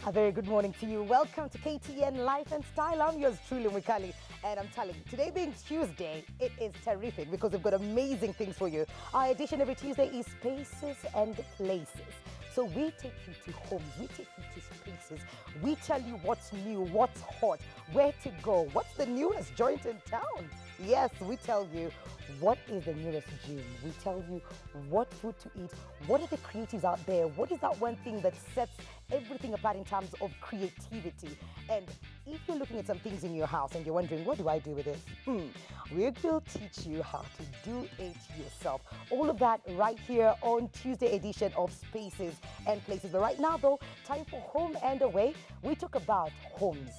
A very good morning to you. Welcome to KTN Life and Style. I'm yours truly, Mikali. And I'm telling you, today being Tuesday, it is terrific because we've got amazing things for you. Our edition every Tuesday is Spaces and Places. So we take you to homes, we take you to spaces, we tell you what's new, what's hot, where to go, what's the newest joint in town. Yes, we tell you what is the newest gym. We tell you what food to eat, what are the creatives out there, what is that one thing that sets everything apart in terms of creativity. And if you're looking at some things in your house and you're wondering, what do I do with this? We will teach you how to do it yourself. All of that right here on Tuesday edition of Spaces and Places. But right now though, time for Home and Away. We talk about homes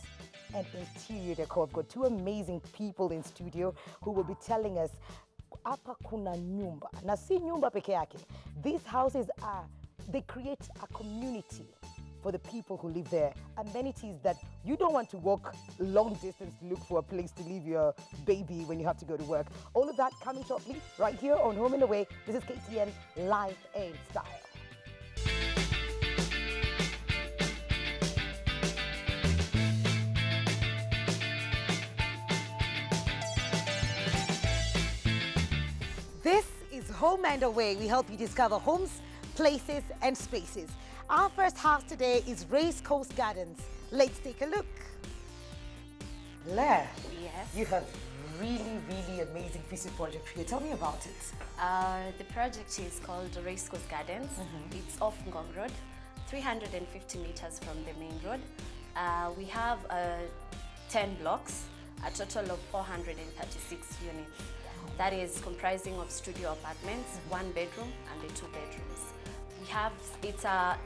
and interior decor. I've got two amazing people in studio who will be telling us hapa kuna nyumba. Na si nyumba peke yake. These houses they create a community for the people who live there. Amenities that you don't want to walk long distance to look for a place to leave your baby when you have to go to work. All of that coming shortly right here on Home and Away. This is KTN Life and Style. This is Home and Away. We help you discover homes, places, and spaces. Our first house today is Riscos Gardens. Let's take a look. Blair, yes, you have really amazing piece of project here. Tell me about it. The project is called Riscos Gardens. It's off Ngong Road, 350 meters from the main road. We have 10 blocks, a total of 436 units. That is comprising of studio apartments, 1 bedroom and 2 bedrooms. We have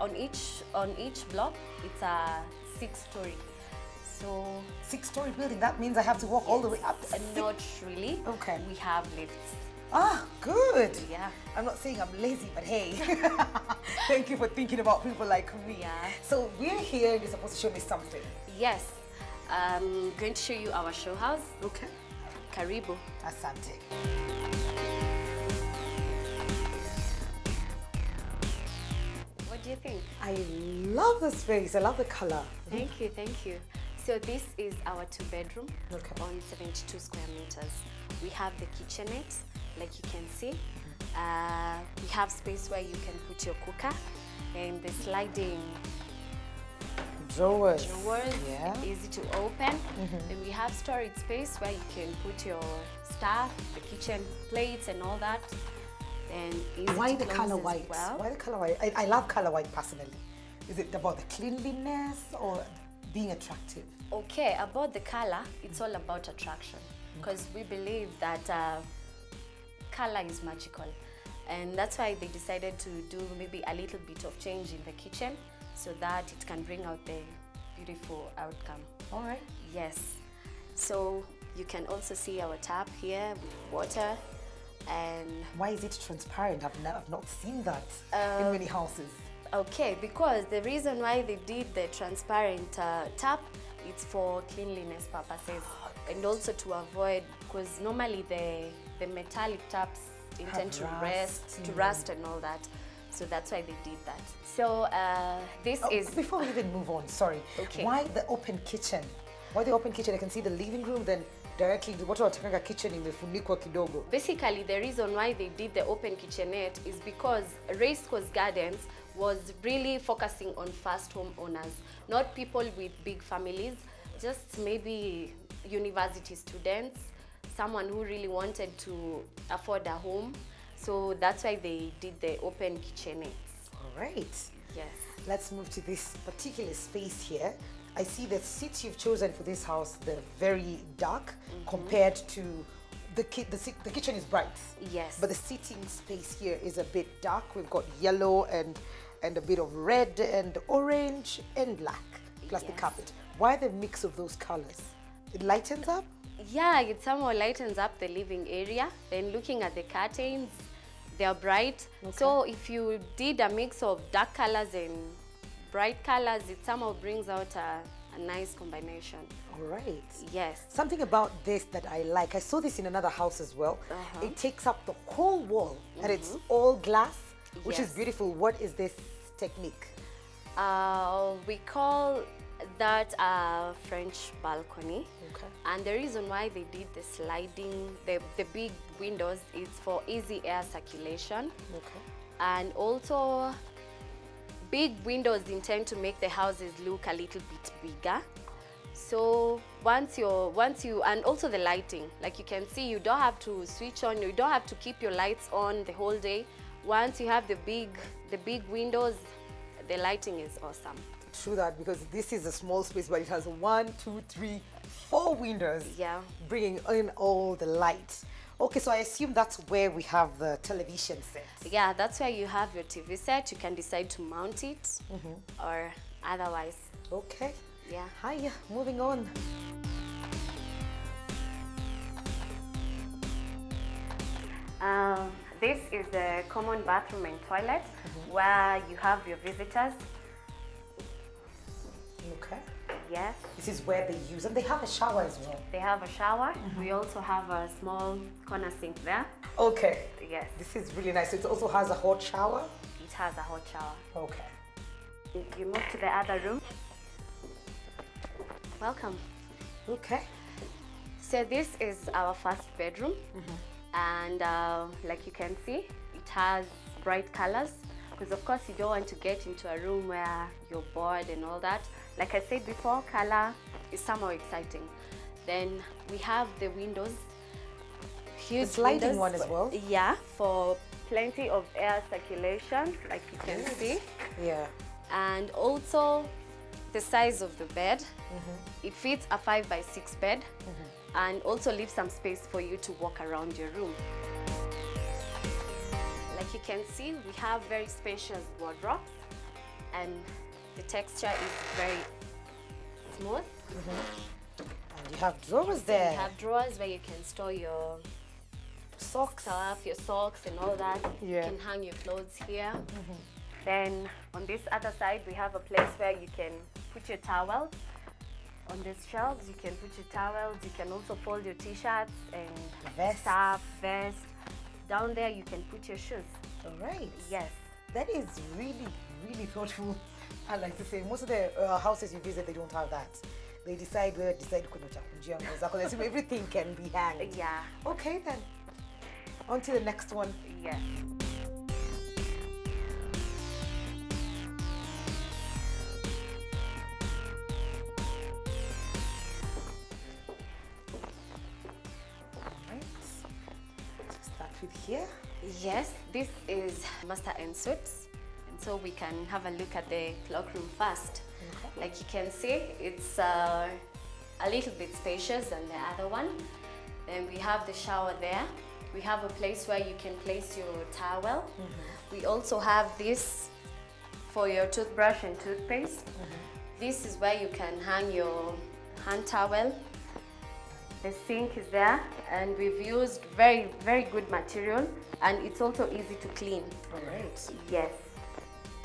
on each block it's a 6-story. So 6-story building. That means I have to walk all the way up. Not really. Okay. We have lifts. Ah, good. Yeah. I'm not saying I'm lazy, but hey, thank you for thinking about people like me. Yeah. So we're here. You're supposed to show me something. Yes. I'm going to show you our show house. Okay. Karibu. Asante. What do you think? I love the space. I love the color. Thank you, thank you. So this is our 2-bedroom on 72 square meters. We have the kitchenette, like you can see. We have space where you can put your cooker and the sliding drawers. Yeah. Easy to open. Then we have storage space where you can put your stuff, the kitchen plates and all that. And why the color white? Well. Why the color white? I love color white personally. Is it about the cleanliness or being attractive? Okay, about the color, it's all about attraction. Because we believe that color is magical. And that's why they decided to do maybe a little bit of change in the kitchen so that it can bring out the beautiful outcome. All right. Yes. So you can also see our tap here with water. And why is it transparent? I've not seen that in many houses. Okay, because the reason why they did the transparent tap, it's for cleanliness purposes. And also to avoid, because normally the metallic taps intend to rust and all that. So that's why they did that. So this is... Before we even move on, sorry. Okay. Why the open kitchen? Why the open kitchen? I can see the living room, then directly the water kitchen in the imefunikwa kidogo. Basically, the reason why they did the open kitchenette is because Riscos Gardens was really focusing on first home owners, not people with big families, just maybe university students, someone who really wanted to afford a home. So that's why they did the open kitchenettes. All right. Yes. Let's move to this particular space here. I see the seats you've chosen for this house, they're very dark compared to the kitchen is bright. Yes. But the seating space here is a bit dark. We've got yellow and a bit of red and orange and black, plus the carpet. Why the mix of those colors? It lightens up? Yeah, it somehow lightens up the living area. Then looking at the curtains, they are bright. So if you did a mix of dark colors and bright colors, it somehow brings out a nice combination. All right. Yes. Something about this that I like, I saw this in another house as well. It takes up the whole wall and it's all glass, which is beautiful. What is this technique? We call that a French balcony. Okay. And the reason why they did the sliding, the big windows, is for easy air circulation. Okay. And also, big windows intend to make the houses look a little bit bigger. So once you, and also the lighting, like you can see, you don't have to switch on, you don't have to keep your lights on the whole day. Once you have the big windows, the lighting is awesome. True that, because this is a small space, but it has 1, 2, 3, 4 windows. Yeah. Bringing in all the lights. Okay, so I assume that's where we have the television set. Yeah, that's where you have your TV set. You can decide to mount it or otherwise. Okay. Yeah. Hiya, moving on. This is the common bathroom and toilet where you have your visitors. Okay. Yes. This is where they use, and they have a shower as well. They have a shower. We also have a small corner sink there. Okay. Yes. This is really nice. It also has a hot shower. It has a hot shower. Okay. You move to the other room. Welcome. Okay. So this is our first bedroom. And like you can see, it has bright colors, because of course you don't want to get into a room where you're bored and all that. Like I said before, color is somehow exciting. Then we have the windows, huge sliding windows, one as well. Yeah, for plenty of air circulation, like you can see. Yeah. And also the size of the bed. It fits a 5x6 bed. And also leave some space for you to walk around your room. Like you can see, we have very spacious wardrobes, and the texture is very smooth. And you have drawers there. You have drawers where you can store your socks, stuff, your socks and all that. Yeah. You can hang your clothes here. Then on this other side, we have a place where you can put your towels. On these shelves, you can put your towels. You can also fold your t-shirts and stuff, vest. Down there, you can put your shoes. All right. Yes. That is really, really thoughtful. I like to say, most of the houses you visit, they don't have that. They decide where because everything can be hanged. Yeah. Okay then. On to the next one. Yes. Here? Yes, this is master and suites, and so we can have a look at the cloakroom first. Like you can see, it's a little bit spacious than the other one. Then we have the shower there. We have a place where you can place your towel. We also have this for your toothbrush and toothpaste. This is where you can hang your hand towel. The sink is there, and we've used very, very good material, and it's also easy to clean. All right. Yes.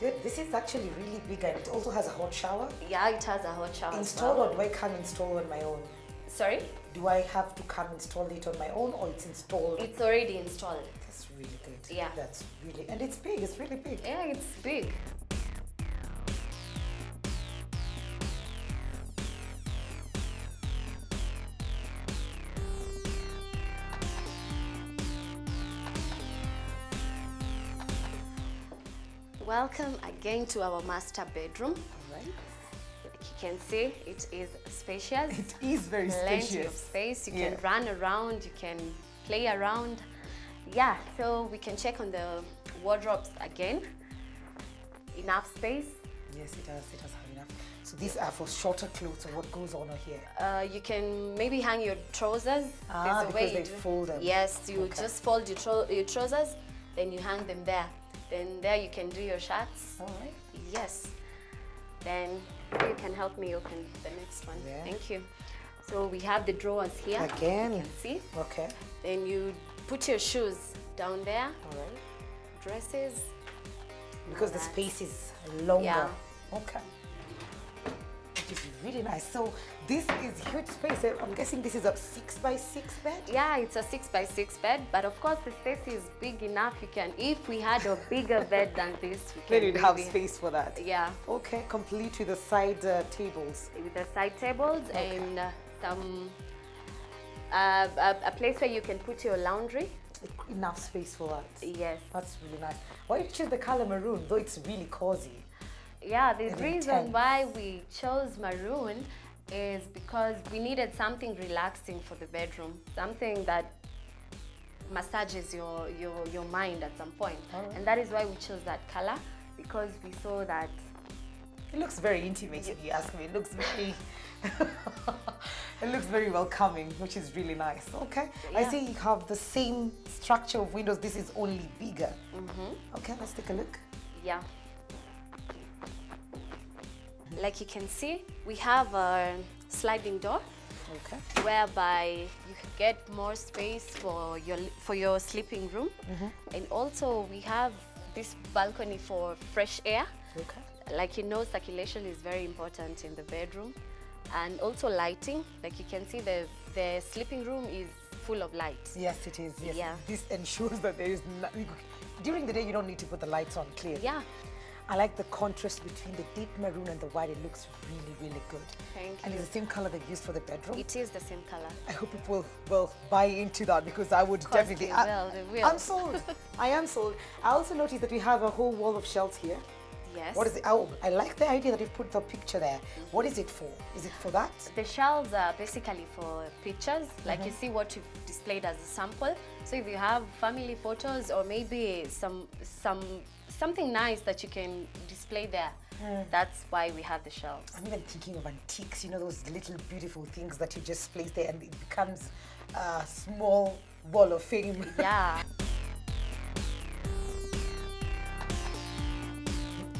Good. This is actually really big, and it also has a hot shower. Yeah, it has a hot shower. Installed, or do I come install on my own? Sorry? Do I have to come install it on my own, or it's installed? It's already installed. That's really good. Yeah. That's really, and it's big. It's really big. Yeah, it's big. Welcome again to our master bedroom. All right. Like you can see, it is spacious. It is very Plenty spacious. of space. You can run around, you can play around. Yeah, so we can check on the wardrobes again. Enough space. Yes, it has enough. So these are for shorter clothes, or what goes on here? You can maybe hang your trousers. Because they fold them. Yes, you just fold your trousers, then you hang them there. Then there you can do your shirts. All right. Yes. Then you can help me open the next one. Yeah. Thank you. So we have the drawers here. Again. You can see. Okay. Then you put your shoes down there. All right. Dresses. Because the space is longer. Yeah. Okay. which is really nice. So this is huge space. I'm guessing this is a 6x6 bed? Yeah, it's a 6x6 bed, but of course the space is big enough. You can, if we had a bigger bed than this, we Then can you'd have space for that. Yeah. Okay, complete with the side tables. With the side tables and some a place where you can put your laundry. Enough space for that. Yes. That's really nice. Why did you choose the color maroon, though it's really cozy? Yeah, the And reason intense. why we chose maroon is because we needed something relaxing for the bedroom, something that massages your mind at some point. Alright. And that is why we chose that color, because we saw that It looks very intimate if you ask me. It looks very it looks very welcoming, which is really nice. Okay. I Yeah. see you have the same structure of windows. This is only bigger. Okay, let's take a look. yeah. Like you can see, we have a sliding door Okay. whereby you can get more space for your sleeping room. And also we have this balcony for fresh air. Okay. Like you know, circulation is very important in the bedroom. And also lighting, like you can see the sleeping room is full of light. Yes, it is. Yes. Yeah. This ensures that there is during the day you don't need to put the lights on clear. Yeah. I like the contrast between the deep maroon and the white. It looks really, really good. Thank And you. it's the same color they've used for the bedroom. It is the same color. I hope people will buy into that because I would course definitely. they will, they will. I'm sold. I am sold. I also noticed that we have a whole wall of shelves here. Yes. What is it? Oh, I like the idea that you've put the picture there. What is it for? Is it for that? The shelves are basically for pictures, like you see what you've displayed as a sample. So if you have family photos or maybe something nice that you can display there, that's why we have the shelves. I'm even thinking of antiques, you know, those little beautiful things that you just place there and it becomes a small wall of fame. Yeah.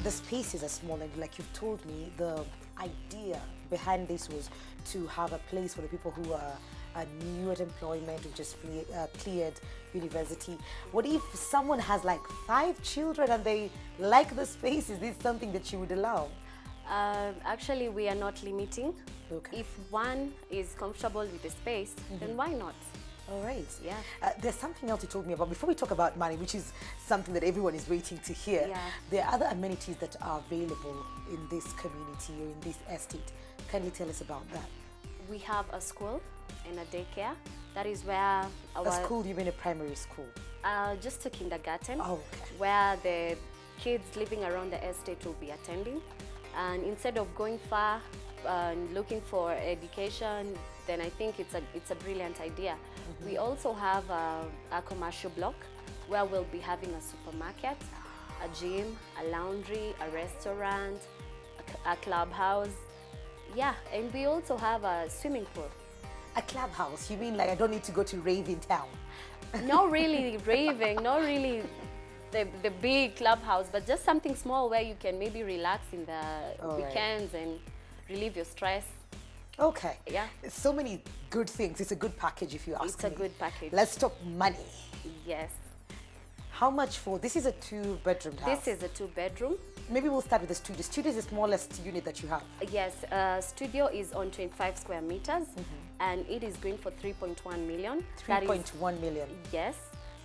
The spaces are small, and like you've told me, the idea behind this was to have a place for the people who are new at employment, who just cleared university. What if someone has like 5 children and they like the space? Is this something that you would allow? Actually, we are not limiting. Okay. If one is comfortable with the space, then why not? All right. Yeah. There's something else you told me about before we talk about money, which is something that everyone is waiting to hear. Yeah. There are other amenities that are available in this community or in this estate. Can you tell us about that? We have a school and a daycare. That is where our A school, you mean a primary school? just a kindergarten, Oh, okay. where the kids living around the estate will be attending. And instead of going far and looking for education, then I think it's a brilliant idea. We also have a commercial block where we'll be having a supermarket, a gym, a laundry, a restaurant, a clubhouse. Yeah, and we also have a swimming pool. A clubhouse? You mean like I don't need to go to rave in town? Not really raving, not really the big clubhouse, but just something small where you can maybe relax in the weekends and relieve your stress. Okay. Yeah. So many good things. It's a good package if you ask It's me. a good package. Let's talk money. Yes. How much for, this is a 2-bedroom house. This is a 2-bedroom. Maybe we'll start with the studio. Studio is the smallest unit that you have. Yes, studio is on 25 square meters and it is going for 3.1 million. That is- 3.1 million. Yes,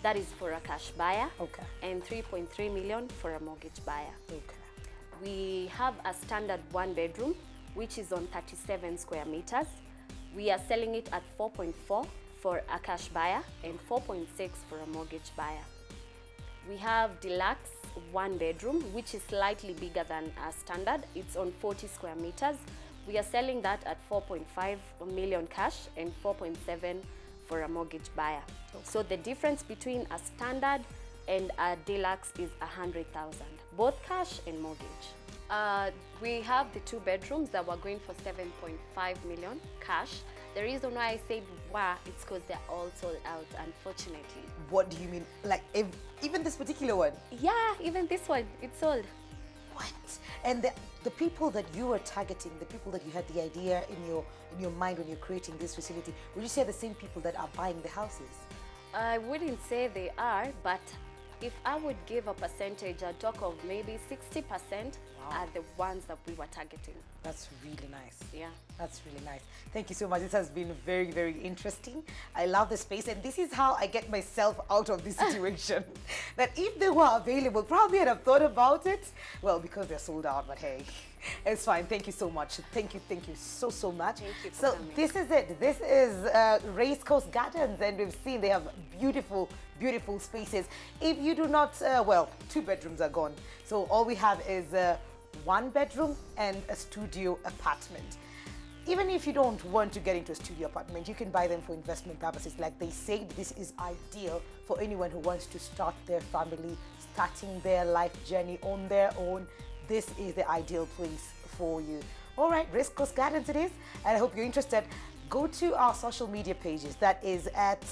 that is for a cash buyer. Okay. And 3.3 million for a mortgage buyer. Okay. We have a standard 1-bedroom, which is on 37 square meters. We are selling it at 4.4 for a cash buyer and 4.6 for a mortgage buyer. We have deluxe 1-bedroom, which is slightly bigger than a standard. It's on 40 square meters. We are selling that at 4.5 million cash and 4.7 for a mortgage buyer. So the difference between a standard and a deluxe is 100,000, both cash and mortgage. We have the 2 bedrooms that were going for 7.5 million cash. The reason why I said wow, it's because they're all sold out, unfortunately. What do you mean? Like even this particular one? Yeah, even this one, it's sold. What? And the people that you were targeting, the people that you had the idea in your mind when you're creating this facility, would you say the same people that are buying the houses? I wouldn't say they are, but If I would give a percentage, I'd talk of maybe 60% are the ones that we were targeting. That's really nice. Yeah. That's really nice. Thank you so much. This has been very, very interesting. I love the space, and this is how I get myself out of this situation. That if they were available, probably I'd have thought about it. Well, because they're sold out, but hey, it's fine. Thank you so much. Thank you so, so much. Thank you for so coming. this is it. This is Riscos Gardens, and we've seen they have beautiful, beautiful spaces. If you do not, well, 2 bedrooms are gone. So all we have is 1 bedroom and a studio apartment. Even if you don't want to get into a studio apartment, you can buy them for investment purposes. Like they say, this is ideal for anyone who wants to start their family, starting their life journey on their own. This is the ideal place for you. All right, Riscos Gardens it is, and I hope you're interested. Go to our social media pages. That is at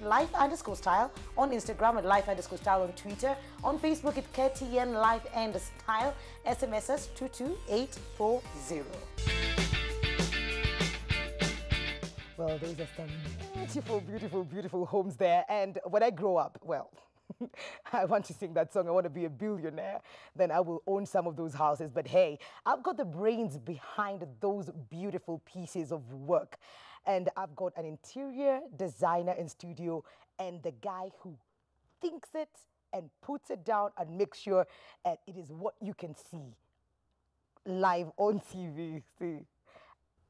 life_style on Instagram, at life_style on Twitter. On Facebook, it's KTN Life&Style. SMS us 22840. Well, those are some beautiful, beautiful, beautiful homes there. And when I grow up, well, I want to sing that song, I want to be a billionaire, then I will own some of those houses. But hey, I've got the brains behind those beautiful pieces of work. And I've got an interior designer in studio and the guy who thinks it and puts it down and makes sure it is what you can see live on TV. See.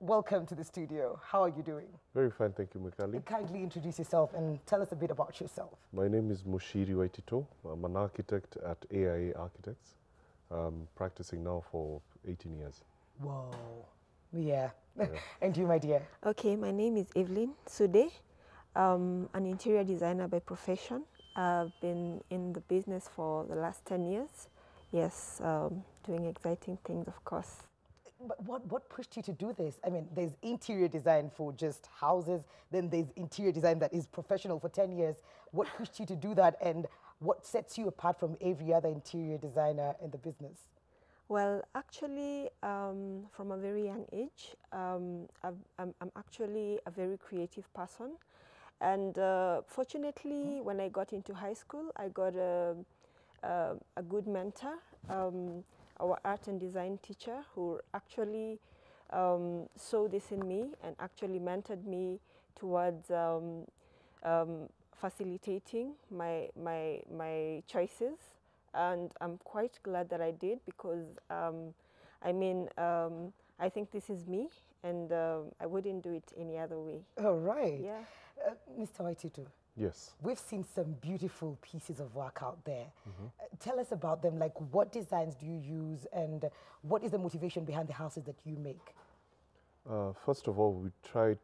Welcome to the studio. How are you doing? Very fine, thank you, Mikali. Kindly introduce yourself and tell us a bit about yourself. My name is Mushiri Waitito. I'm an architect at AIA Architects. Practicing now for 18 years. Whoa. Yeah. And you, my dear? Okay, my name is Evelyn Sude. An interior designer by profession. I've been in the business for the last 10 years. Yes, doing exciting things, of course. But what pushed you to do this? I mean, there's interior design for just houses, then there's interior design that is professional for 10 years. What pushed you to do that, and what sets you apart from every other interior designer in the business? Well, actually, from a very young age, I'm actually a very creative person. And fortunately, when I got into high school, I got a good mentor. Our art and design teacher, who actually saw this in me and actually mentored me towards facilitating my choices. And I'm quite glad that I did, because I mean, I think this is me, and I wouldn't do it any other way. All right. Yeah. Mr. Waitito. Yes. We've seen some beautiful pieces of work out there. Tell us about them, like what designs do you use and what is the motivation behind the houses that you make? First of all, we tried,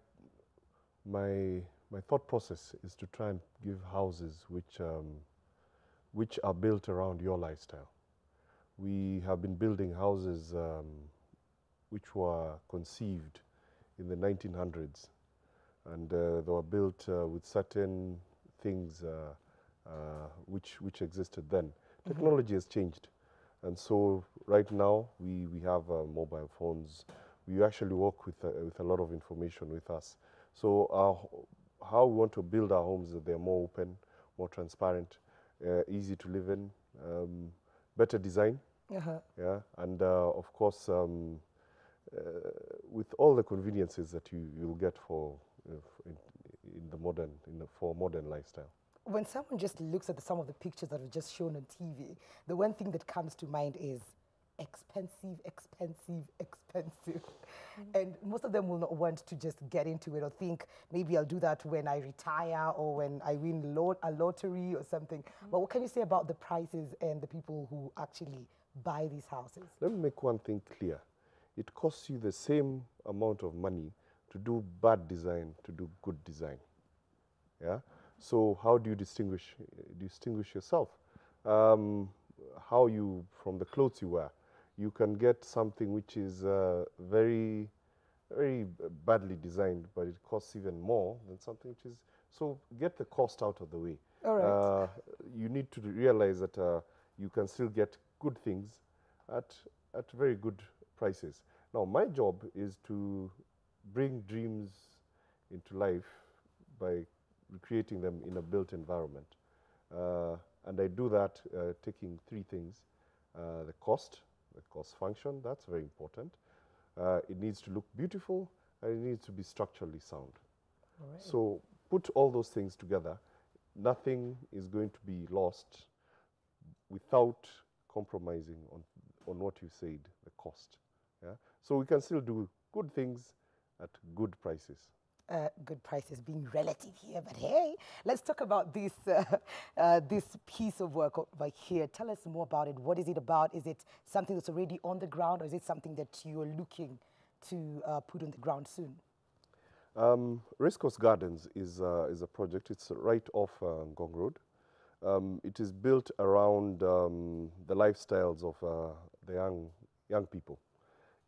my thought process is to try and give houses which are built around your lifestyle. We have been building houses which were conceived in the 1900s. And they were built with certain things which existed then. Technology has changed, and so right now we have mobile phones. We actually work with a lot of information with us. So how we want to build our homes is that they're more open, more transparent, easy to live in, better design, yeah, and of course with all the conveniences that you'll get for for modern lifestyle. When someone just looks at some of the pictures that are just shown on TV, the one thing that comes to mind is expensive, expensive, expensive. And most of them will not want to just get into it or think, maybe I'll do that when I retire or when I win a lottery or something. But what can you say about the prices and the people who actually buy these houses? Let me make one thing clear. It costs you the same amount of money to do bad design, to do good design. Yeah. So how do you distinguish yourself? How you, from the clothes you wear, you can get something which is very, very badly designed, but it costs even more than something which is. So get the cost out of the way. All right. You need to realize that you can still get good things at very good prices. Now, my job is to bring dreams into life by creating them in a built environment. And I do that taking three things. The cost function, that's very important. It needs to look beautiful, and it needs to be structurally sound. Right. So put all those things together. Nothing is going to be lost without compromising on what you said, the cost. Yeah? So we can still do good things at good prices. Good prices being relative here, but hey, let's talk about this this piece of work over here. Tell us more about it. What is it about? Is it something that's already on the ground, or is it something that you're looking to put on the ground soon? Riscos Gardens is a project. It's right off Ngong Road. It is built around the lifestyles of the young people.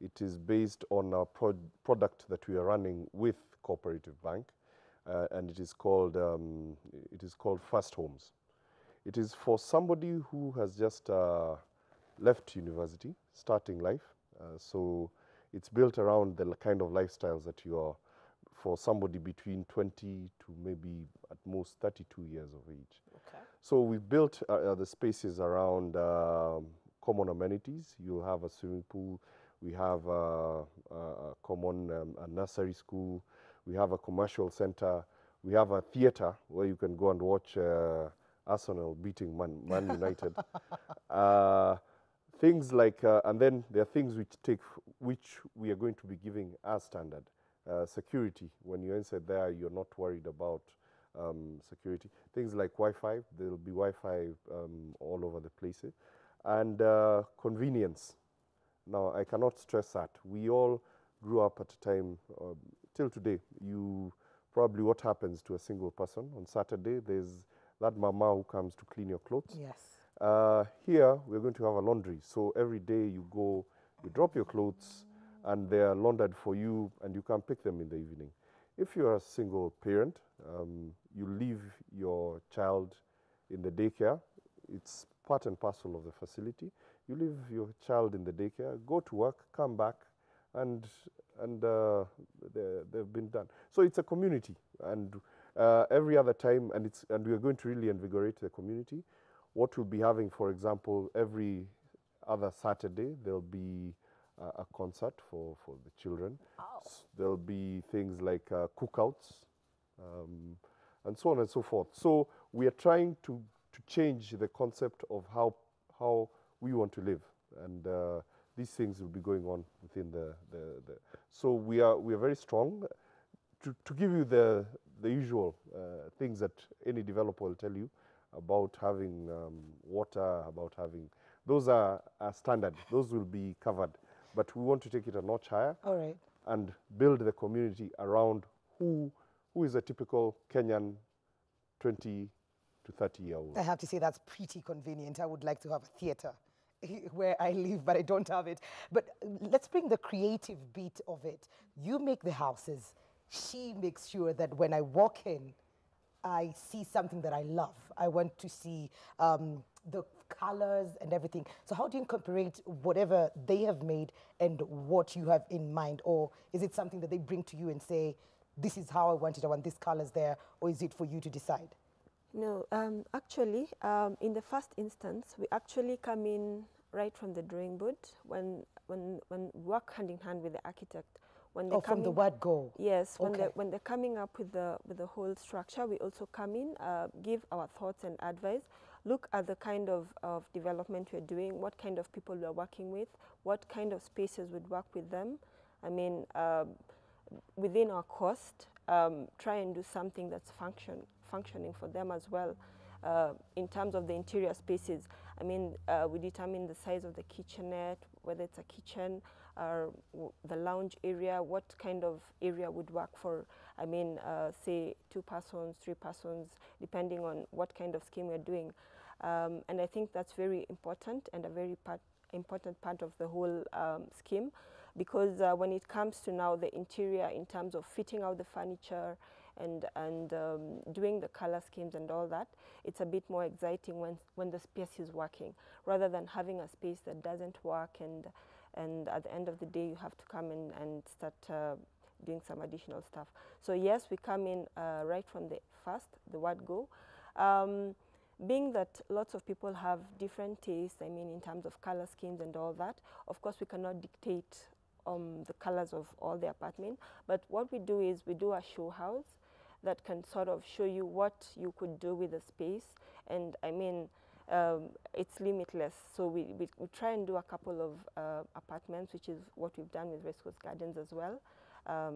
It is based on a product that we are running with Cooperative Bank, and it is called First Homes. It is for somebody who has just left university, starting life. So it's built around the kind of lifestyles that you are, for somebody between 20 to maybe at most 32 years of age. Okay. So we've built the spaces around common amenities. You'll have a swimming pool. We have a common a nursery school. We have a commercial center. We have a theater where you can go and watch Arsenal beating Man United. Things like, and then there are things which we are going to be giving as standard. Security. When you're inside there, you're not worried about security. Things like Wi-Fi. There will be Wi-Fi all over the place. And convenience. Now, I cannot stress that. We all grew up at a time, till today, probably what happens to a single person on Saturday, there's that mama who comes to clean your clothes. Yes. Here, we're going to have a laundry. So every day you go, you drop your clothes, and they are laundered for you, and you can pick them in the evening. If you're a single parent, you leave your child in the daycare. It's part and parcel of the facility. You leave your child in the daycare, go to work, come back, and they've been done. So it's a community, and every other time, and we are going to really invigorate the community. What we'll be having, for example, every other Saturday, there'll be a concert for the children. Oh. There'll be things like cookouts, and so on and so forth. So we are trying to change the concept of how we want to live, and these things will be going on within the so we are very strong. To give you the usual things that any developer will tell you about having water, about having, those are standard. Those will be covered, but we want to take it a notch higher. All right. And build the community around who is a typical Kenyan 20 to 30-year-old. I have to say that's pretty convenient. I would like to have a theater where I live, but I don't have it. But let's bring the creative beat of it. You make the houses. She makes sure that when I walk in, I see something that I love. I want to see the colors and everything. So how do you incorporate whatever they have made and what you have in mind? Or is it something that they bring to you and say, this is how I want it, I want these colors there, or is it for you to decide? No, actually, in the first instance, we actually come in right from the drawing board when work hand in hand with the architect. When they from the word go. Yes, Okay. when they're coming up with the whole structure, we also come in, give our thoughts and advice, look at the kind of development we're doing, what kind of people we're working with, what kind of spaces would work with them. I mean, within our cost, try and do something that's functioning for them as well. In terms of the interior spaces, I mean, we determine the size of the kitchenette, whether it's a kitchen, or the lounge area, what kind of area would work for, I mean, say 2 persons, 3 persons, depending on what kind of scheme we're doing. And I think that's very important and a very important part of the whole scheme, because when it comes to now the interior in terms of fitting out the furniture and doing the color schemes and all that, it's a bit more exciting when the space is working, rather than having a space that doesn't work and at the end of the day you have to come in and start doing some additional stuff. So yes, we come in right from the word go. being that lots of people have different tastes, I mean, in terms of color schemes and all that, of course, we cannot dictate the colors of all the apartment. But what we do is we do a show house that can sort of show you what you could do with the space. And I mean, it's limitless. So we try and do a couple of apartments, which is what we've done with Riscos Gardens as well.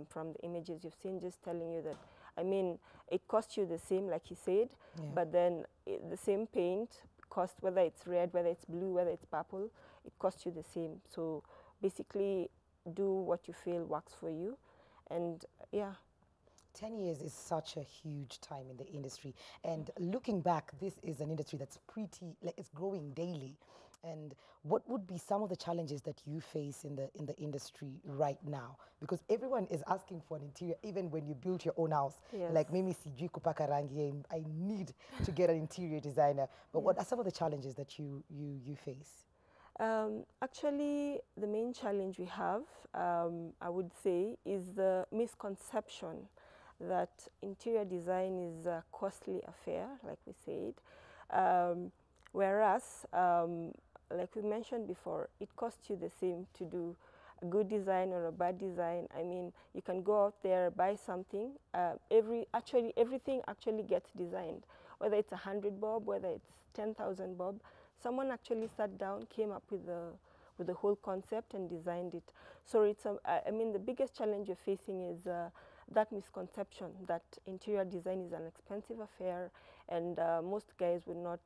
From the images you've seen, just telling you that, I mean, it costs you the same, like he said, but then the same paint cost, whether it's red, whether it's blue, whether it's purple, it costs you the same. So basically, do what you feel works for you. And yeah. 10 years is such a huge time in the industry. And looking back, this is an industry that's pretty, like, it's growing daily. And what would be some of the challenges that you face in the industry right now? Because everyone is asking for an interior, even when you build your own house. Yes. Like, mimi sijui kupaka rangi, I need to get an interior designer. But what are some of the challenges that you face? Actually, the main challenge we have, I would say, is the misconception that interior design is a costly affair, like we said. Whereas, like we mentioned before, it costs you the same to do a good design or a bad design. I mean, you can go out there, buy something. Everything actually gets designed, whether it's 100 bob, whether it's 10,000 bob. Someone actually sat down, came up with the whole concept and designed it. So it's I mean, the biggest challenge you're facing is that misconception that interior design is an expensive affair, and most guys would not,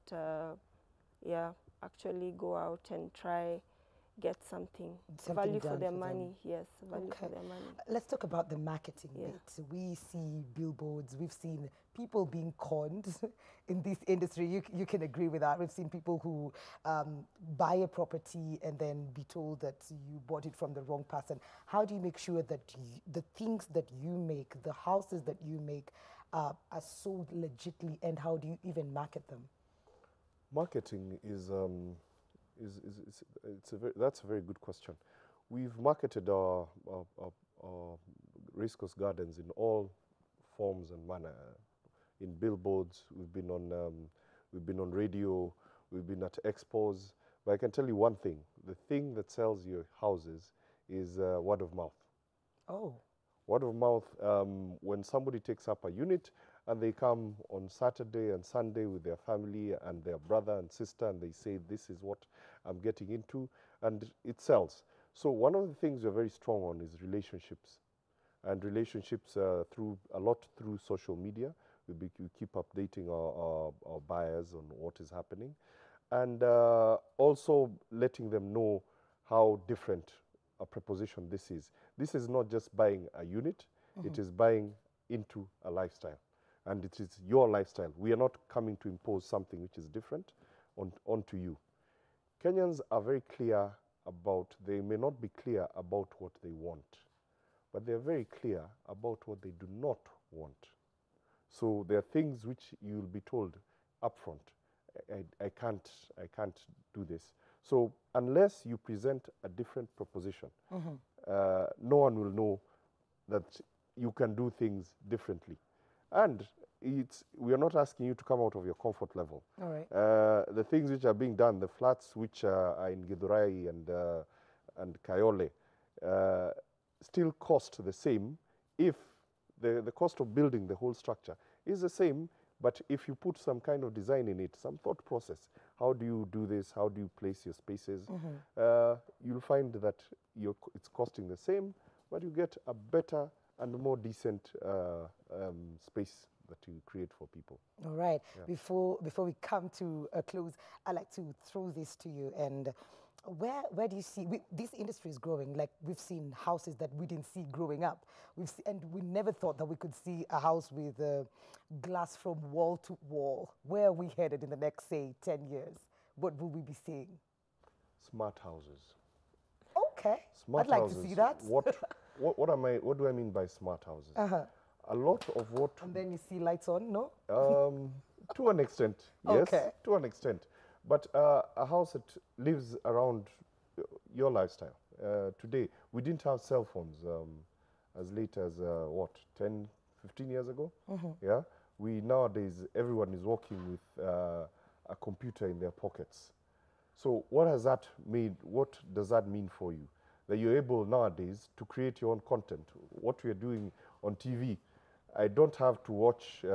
actually go out and try get something value for their money. Yes, value for their money. Let's talk about the marketing bit. We see billboards, we've seen people being conned in this industry. You can agree with that. We've seen people who buy a property and then be told that you bought it from the wrong person. How do you make sure that the things that you make, the houses that you make, are sold legitly, and how do you even market them? Marketing that's a very good question. We've marketed our Riscos Gardens in all forms and manner. In billboards, we've been on radio, we've been at expos. But I can tell you one thing: the thing that sells your houses is word of mouth. Oh. Word of mouth. When somebody takes up a unit and they come on Saturday and Sunday with their family and their brother and sister, and they say, this is what I'm getting into, and it sells. So one of the things we're very strong on is relationships, and relationships through social media. We keep updating our buyers on what is happening, and also letting them know how different a proposition this is. This is not just buying a unit, it is buying into a lifestyle. And it is your lifestyle. We are not coming to impose something which is different onto you. Kenyans are very clear about, they may not be clear about what they want, but they're very clear about what they do not want. So there are things which you'll be told upfront, I can't do this. So unless you present a different proposition, no one will know that you can do things differently. And we are not asking you to come out of your comfort level. All right. The things which are being done, the flats which are in Githurai and Kayole, still cost the same if the cost of building the whole structure is the same, but if you put some kind of design in it, some thought process, how do you do this, how do you place your spaces, you'll find that it's costing the same, but you get a better and more decent space that you create for people. All right. Yeah. Before we come to a close, I'd like to throw this to you. And where do you see this industry is growing? Like, we've seen houses that we didn't see growing up. And we never thought that we could see a house with glass from wall to wall. Where are we headed in the next, say, 10 years? What will we be seeing? Smart houses. Okay. Smart I'd like houses. to see that. What do I mean by smart houses? A lot of what... And then you see lights on, no? To an extent, yes. Okay. To an extent. But a house that lives around your lifestyle. Today, we didn't have cell phones as late as, 10, 15 years ago? Yeah. Nowadays, everyone is walking with a computer in their pockets. So what has that made? What does that mean for you? That you're able nowadays to create your own content. What we are doing on TV, I don't have to watch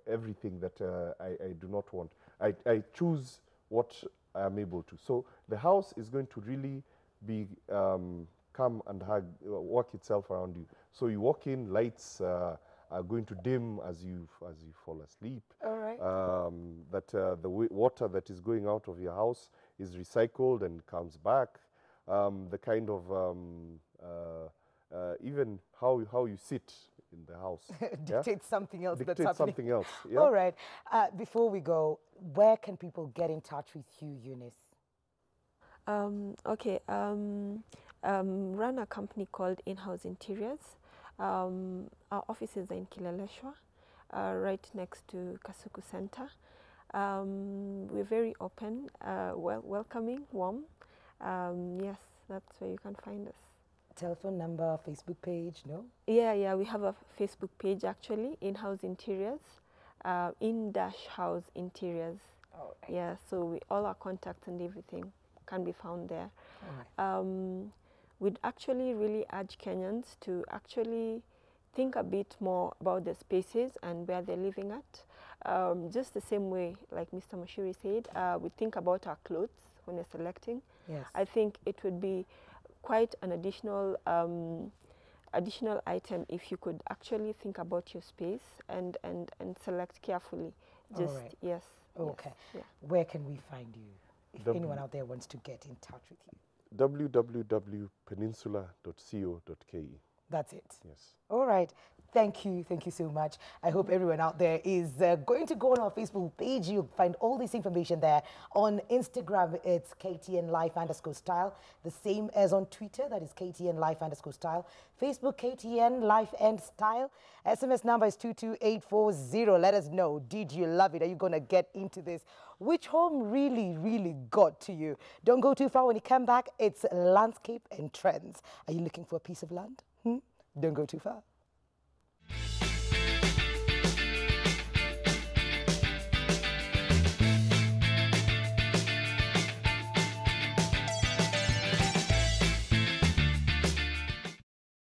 everything that I do not want. I choose what I am able to. So the house is going to really be come and work itself around you. So you walk in, lights are going to dim as you fall asleep. All right. The water that is going out of your house is recycled and comes back. The kind of even how you sit in the house Dictates something else that's dictates happening. something else. Yeah? All right. Before we go, where can people get in touch with you, Eunice? Okay. Run a company called In-House Interiors. Our offices are in Kileleshwa, right next to Kasuku Center. We're very open, welcoming, warm. Yes, that's where you can find us. Telephone number, Facebook page, no? Yeah, we have a Facebook page actually, In-House Interiors, In-House Interiors. All right. Yeah, so all our contacts and everything can be found there. All right. We'd actually really urge Kenyans to actually think a bit more about the spaces and where they're living at. Just the same way, like Mr. Mashiri said, we think about our clothes when we're selecting. Yes. I think it would be quite an additional item if you could actually think about your space and select carefully. Just All right. yes. Okay. Yes, Where can we find you if anyone out there wants to get in touch with you? www.peninsula.co.ke. That's it. Yes. All right. Thank you so much. I hope everyone out there is going to go on our Facebook page. You'll find all this information there. On Instagram, it's KTN Life_Style, the same as on Twitter, that is KTN Life_Style. Facebook, KTN Life and Style. SMS number is 22840. Let us know, did you love it? Are you going to get into this? Which home really got to you? Don't go too far. When you come back, it's landscape and trends. Are you looking for a piece of land? Don't go too far.